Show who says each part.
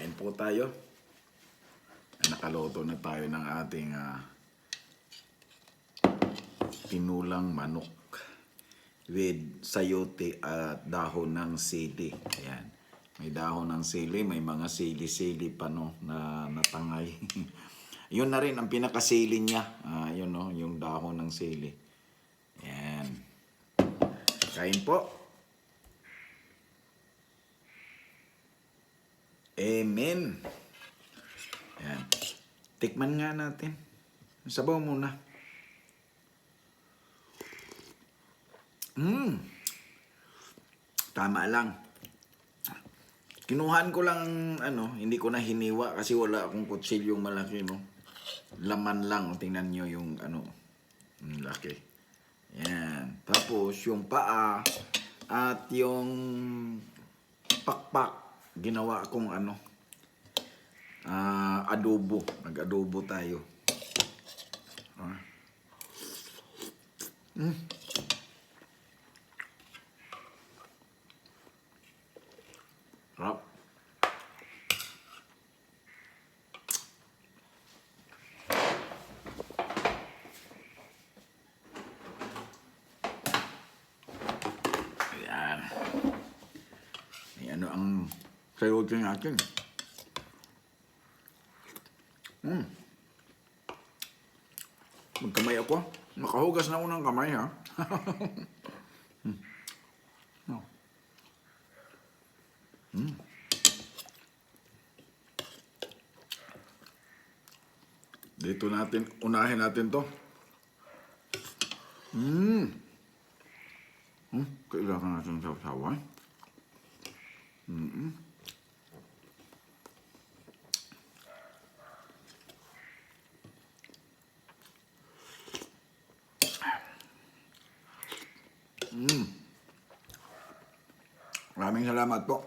Speaker 1: Kain po tayo. Nakaluto na tayo ng ating tinulang manok with sayote at dahon ng sili. Ayan. May dahon ng sili, may mga sili-sili pa no, na natangay. Yun na rin ang pinakasili niya. Yun no, yung dahon ng sili. Ayan. Kain po. Amen. Ayan. Tikman nga natin. Sabaw muna. Tama lang. Kinuhan ko lang, hindi ko na hiniwa kasi wala akong kutsilyong malaki, no? Laman lang. Tingnan nyo yung, laki. Yan. Tapos, yung paa at yung pakpak, ginawa akong, adobo. Nag-adobo tayo. Sarap. Ayan. Ayan ang sayote natin. Magkamay ako. Nakahugas na ako ng kamay, ha? Dito natin, unahin natin to. Kailangan natin saw-sawan. Maraming salamat po.